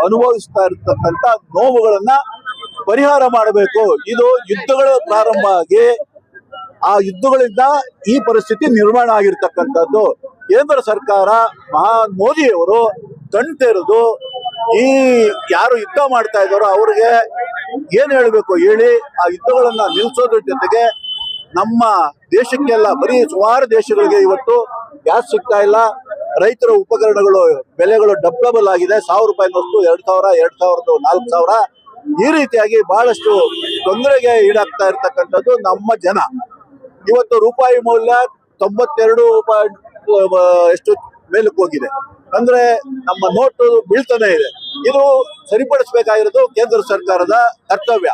ಅನುಭವಿಸ್ತಾ ಇರ್ತಕ್ಕಂಥ ನೋವುಗಳನ್ನ ಪರಿಹಾರ ಮಾಡಬೇಕು. ಇದು ಯುದ್ಧಗಳ ಪ್ರಾರಂಭ ಆಗಿ ಆ ಯುದ್ಧಗಳಿಂದ ಈ ಪರಿಸ್ಥಿತಿ ನಿರ್ಮಾಣ ಆಗಿರ್ತಕ್ಕಂಥದ್ದು. ಕೇಂದ್ರ ಸರ್ಕಾರ ಮೋದಿಯವರು ಕಣ್ ತೆರೆದು ಈ ಯಾರು ಯುದ್ಧ ಮಾಡ್ತಾ ಇದ್ದಾರೋ ಅವ್ರಿಗೆ ಏನ್ ಹೇಳ್ಬೇಕು ಹೇಳಿ ಆ ಯುದ್ಧಗಳನ್ನ ನಿಲ್ಸೋದ್ರ ಜೊತೆಗೆ ನಮ್ಮ ದೇಶಕ್ಕೆಲ್ಲ ಬರೀ ಸುಮಾರು ದೇಶಗಳಿಗೆ ಇವತ್ತು ಗ್ಯಾಸ್ ಸಿಗ್ತಾ ಇಲ್ಲ. ರೈತರ ಉಪಕರಣಗಳು ಬೆಲೆಗಳು ಡಬಲ್ ಆಗಿದೆ. 1000 ರೂಪಾಯಿ ವಸ್ತು 2000, 2000 4000. ಈ ರೀತಿಯಾಗಿ ಬಹಳಷ್ಟು ತೊಂದರೆಗೆ ಈಡಾಗ್ತಾ ಇರ್ತಕ್ಕಂಥದ್ದು ನಮ್ಮ ಜನ. ಇವತ್ತು ರೂಪಾಯಿ ಮೌಲ್ಯ 92 ಎಷ್ಟು ಮೇಲಕ್ಕೆ ಹೋಗಿದೆ. ಅಂದ್ರೆ ನಮ್ಮ ನೋಟು ಬೀಳ್ತಾನೆ ಇದೆ. ಇದು ಸರಿಪಡಿಸಬೇಕಾಗಿರೋದು ಕೇಂದ್ರ ಸರ್ಕಾರದ ಕರ್ತವ್ಯ.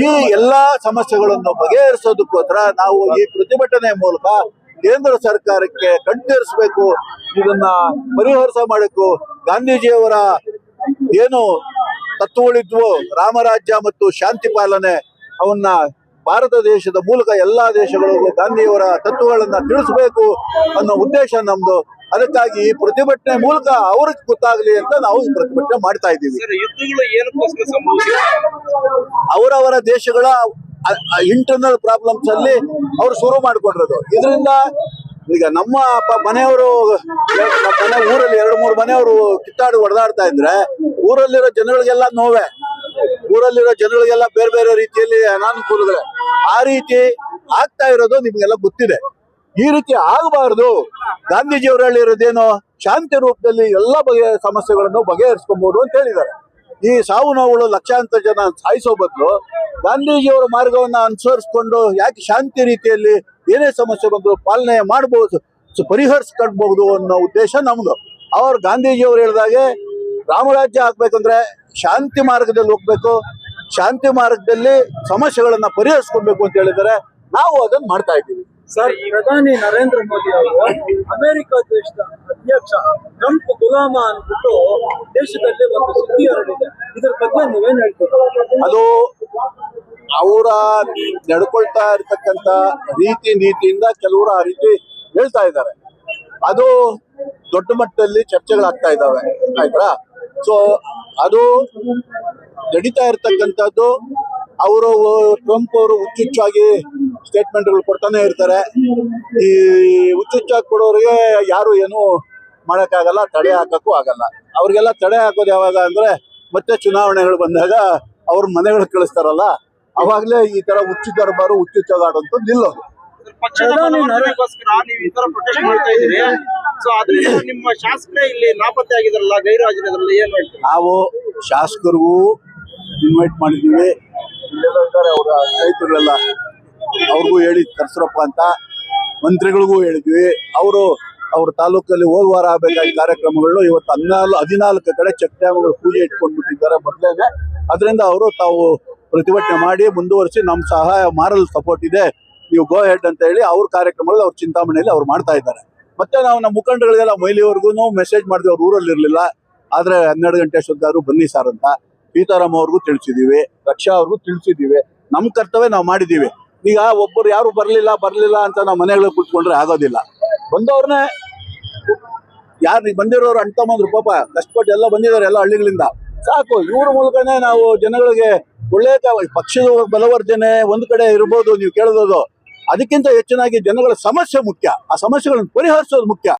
ಈ ಎಲ್ಲಾ ಸಮಸ್ಯೆಗಳನ್ನು ಬಗೆಹರಿಸೋದಕ್ಕೋಸ್ಕರ ನಾವು ಈ ಪ್ರತಿಭಟನೆ ಮೂಲಕ ಕೇಂದ್ರ ಸರ್ಕಾರಕ್ಕೆ ಕಣ್ತರಿಸಬೇಕು, ಇದನ್ನ ಪರಿಹರಿಸ ಮಾಡಬೇಕು. ಗಾಂಧೀಜಿಯವರ ಏನು ತತ್ವಗಳಿದ್ವು, ರಾಮರಾಜ್ಯ ಮತ್ತು ಶಾಂತಿ ಪಾಲನೆ, ಅವನ್ನ ಭಾರತ ದೇಶದ ಮೂಲಕ ಎಲ್ಲಾ ದೇಶಗಳಿಗೂ ಗಾಂಧಿಯವರ ತತ್ವಗಳನ್ನ ತಿಳಿಸಬೇಕು ಅನ್ನೋ ಉದ್ದೇಶ ನಮ್ದು. ಅದಕ್ಕಾಗಿ ಈ ಪ್ರತಿಭಟನೆ ಮೂಲಕ ಅವ್ರಿಗೆ ಗೊತ್ತಾಗ್ಲಿ ಅಂತ ನಾವು ಈ ಪ್ರತಿಭಟನೆ ಮಾಡ್ತಾ ಇದ್ದೀವಿ. ಅವರವರ ದೇಶಗಳ ಇಂಟರ್ನಲ್ ಪ್ರಾಬ್ಲಮ್ಸ್ ಅಲ್ಲಿ ಅವ್ರು ಶುರು ಮಾಡ್ಕೊಂಡಿರೋದು. ಇದರಿಂದ ಈಗ ನಮ್ಮ ಮನೆಯವರು ಮನೆ ಊರಲ್ಲಿ 2-3 ಮನೆಯವರು ಕಿತ್ತಾಡಿ ಹೊಡೆದಾಡ್ತಾ ಇದ್ರೆ ಊರಲ್ಲಿರೋ ಜನಗಳಿಗೆಲ್ಲ ನೋವೇ, ಊರಲ್ಲಿರೋ ಜನಗಳಿಗೆಲ್ಲ ಬೇರೆ ಬೇರೆ ರೀತಿಯಲ್ಲಿ ಅನಾನುಕೂಲಗಳೇ. ಆ ರೀತಿ ಆಗ್ತಾ ಇರೋದು ನಿಮ್ಗೆಲ್ಲ ಗೊತ್ತಿದೆ. ಈ ರೀತಿ ಆಗಬಾರ್ದು. ಗಾಂಧೀಜಿಯವರು ಹೇಳಿರೋದೇನು, ಶಾಂತಿ ರೂಪದಲ್ಲಿ ಎಲ್ಲ ಬಗೆಯ ಸಮಸ್ಯೆಗಳನ್ನು ಬಗೆಹರಿಸ್ಕೊಬಹುದು ಅಂತ ಹೇಳಿದ್ದಾರೆ. ಈ ಸಾವು ನೋವುಗಳು ಲಕ್ಷಾಂತರ ಜನ ಸಾಯಿಸೋ ಬದಲು ಗಾಂಧೀಜಿಯವರ ಮಾರ್ಗವನ್ನ ಅನುಸರಿಸ್ಕೊಂಡು ಯಾಕೆ ಶಾಂತಿ ರೀತಿಯಲ್ಲಿ ಏನೇ ಸಮಸ್ಯೆ ಬಂದ್ರು ಪಾಲನೆ ಮಾಡಬಹುದು, ಪರಿಹರಿಸ್ಕೊಳ್ಬಹುದು ಅನ್ನೋ ಉದ್ದೇಶ ನಮ್ದು. ಅವ್ರು ಗಾಂಧೀಜಿಯವರು ಹೇಳಿದಾಗೆ ರಾಮರಾಜ್ಯ ಆಗ್ಬೇಕಂದ್ರೆ ಶಾಂತಿ ಮಾರ್ಗದಲ್ಲಿ ಹೋಗ್ಬೇಕು, ಶಾಂತಿ ಮಾರ್ಗದಲ್ಲಿ ಸಮಸ್ಯೆಗಳನ್ನ ಪರಿಹರಿಸ್ಕೊಳ್ಬೇಕು ಅಂತ ಹೇಳಿದರೆ ನಾವು ಅದನ್ನ ಮಾಡ್ತಾ ಇದ್ದೀವಿ. ಸರ್, ಪ್ರಧಾನಿ ನರೇಂದ್ರ ಮೋದಿ ಅವರು ಅಮೆರಿಕ ದೇಶದ ಅಧ್ಯಕ್ಷ ಟ್ರಂಪ್ ಗುಲಾಮ ಅನ್ಬಿಟ್ಟು ದೇಶದಲ್ಲಿ ಒಂದು ಸುದ್ದಿ ಹರಡಿದೆ. ಇದ್ರ ಬಗ್ಗೆ ನೀವೇನ್ ಹೇಳ್ತೀರಾ? ಅದು ಅವರ ನಡ್ಕೊಳ್ತಾ ಇರ್ತಕ್ಕಂಥ ರೀತಿ ನೀತಿಯಿಂದ ಕೆಲವರು ಆ ರೀತಿ ಹೇಳ್ತಾ ಇದ್ದಾರೆ. ಅದು ದೊಡ್ಡ ಮಟ್ಟದಲ್ಲಿ ಚರ್ಚೆಗಳಾಗ್ತಾ ಇದ್ದಾವೆ, ಆಯ್ತಾ? ಸೊ ಅದು ನಡೀತಾ ಇರ್ತಕ್ಕಂಥದ್ದು. ಅವರು ಟ್ರಂಪ್ ಅವರು ಹುಚ್ಚುಚ್ಚಾಗಿ ಸ್ಟೇಟ್ಮೆಂಟ್ಗಳು ಕೊಡ್ತಾನೆ ಇರ್ತಾರೆ. ಈ ಹುಚ್ಚುಚ್ಚಾಗಿ ಕೊಡೋರಿಗೆ ಯಾರು ಏನು ಮಾಡೋಕ್ಕಾಗಲ್ಲ, ತಡೆ ಹಾಕಕ್ಕೂ ಆಗಲ್ಲ. ಅವ್ರಿಗೆಲ್ಲ ತಡೆ ಹಾಕೋದು ಯಾವಾಗ ಅಂದ್ರೆ ಮತ್ತೆ ಚುನಾವಣೆಗಳು ಬಂದಾಗ ಅವ್ರ ಮನೆಗಳು ಕಳಿಸ್ತಾರಲ್ಲ, ಅವಾಗಲೇ ಈ ತರ ಹುಚ್ಚು ದರ್ಬಾರು ಹುಚ್ಚುಚ್ಚಾಗಾಡಂತೂ ನಿಲ್ಲೋದು. ನಿಮ್ಮ ಶಾಸಕರೇ ಇಲ್ಲಿ ನಾಪತ್ತೆ ಆಗಿದ್ರಲ್ಲ, ಗೈರು ಹಾಜರಿದ್ರಲ್ಲ, ಏನ್ ಹೇಳ್ತೀವಿ? ನಾವು ಶಾಸಕರಿಗೂ ಇನ್ವೈಟ್ ಮಾಡಿದ್ದೀವಿ, ಇಲ್ಲೆಲ್ಲ ಇದ್ದಾರೆ ಅವರ ಸ್ನೇಹಿತರುಗಳೆಲ್ಲ, ಅವ್ರಿಗೂ ಹೇಳಿ ಕರ್ಸ್ರಪ್ಪ ಅಂತ. ಮಂತ್ರಿಗಳಿಗೂ ಹೇಳಿದ್ವಿ. ಅವ್ರ ತಾಲೂಕಲ್ಲಿ ಹೋಗುವಾರ ಆಗಬೇಕಾದ ಕಾರ್ಯಕ್ರಮಗಳು ಇವತ್ತು 14 ಕಡೆ ಚೆಕ್ ಡ್ಯಾಮ್ಗಳು ಪೂಜೆ ಇಟ್ಕೊಂಡ್ಬಿಟ್ಟಿದ್ದಾರೆ ಮೊದಲೇನೆ. ಅದರಿಂದ ಅವರು ತಾವು ಪ್ರತಿಭಟನೆ ಮಾಡಿ ಮುಂದುವರಿಸಿ ನಮ್ಮ ಸಹಾಯ ಮಾರಲ್ ಸಪೋರ್ಟ್ ಇದೆ, ನೀವು ಗೋ ಹೆಡ್ ಅಂತ ಹೇಳಿ ಅವ್ರ ಕಾರ್ಯಕ್ರಮಗಳು ಅವ್ರ ಚಿಂತಾಮಣಿಯಲ್ಲಿ ಅವ್ರು ಮಾಡ್ತಾ ಇದ್ದಾರೆ. ಮತ್ತೆ ನಾವು ನಮ್ಮ ಮುಖಂಡಗಳಿಗೆಲ್ಲ ಮೈಲಿವರೆಗೂ ಮೆಸೇಜ್ ಮಾಡಿದ್ವಿ. ಅವ್ರು ಊರಲ್ಲಿ ಇರಲಿಲ್ಲ, ಆದ್ರೆ 12 ಗಂಟೆ ಸುದ್ದಾರು ಬನ್ನಿ ಸರ್ ಅಂತ ಸೀತಾರಾಮ್ ಅವ್ರಿಗೂ ತಿಳಿಸಿದೀವಿ, ರಕ್ಷಾ ಅವ್ರಿಗೂ ತಿಳಿಸಿದೀವಿ. ನಮ್ಮ ಕರ್ತವ್ಯ ನಾವು ಮಾಡಿದೀವಿ. ಈಗ ಒಬ್ಬರು ಯಾರು ಬರ್ಲಿಲ್ಲ ಅಂತ ನಾವು ಮನೆಗಳಿಗೆ ಕೂತ್ಕೊಂಡ್ರೆ ಆಗೋದಿಲ್ಲ. ಬಂದವ್ರನ್ನೇ ಯಾರು ಬಂದಿರೋರು ಅಣ್ತಮ್ಮಂದ್ರು ಪಾಪ ಕಷ್ಟಪಟ್ಟು ಎಲ್ಲ ಬಂದಿದ್ದಾರೆ ಎಲ್ಲ ಹಳ್ಳಿಗಳಿಂದ. ಸಾಕು, ಇವ್ರ ಮೂಲಕನೇ ನಾವು ಜನಗಳಿಗೆ ಒಳ್ಳೆ ಪಕ್ಷದ ಬಲವರ್ಧನೆ ಒಂದ್ ಕಡೆ ಇರ್ಬೋದು ನೀವು ಕೇಳೋದು. ಅದಕ್ಕಿಂತ ಹೆಚ್ಚಿನಾಗಿ ಜನಗಳ ಸಮಸ್ಯೆ ಮುಖ್ಯ, ಆ ಸಮಸ್ಯೆಗಳನ್ನು ಪರಿಹರಿಸೋದು ಮುಖ್ಯ.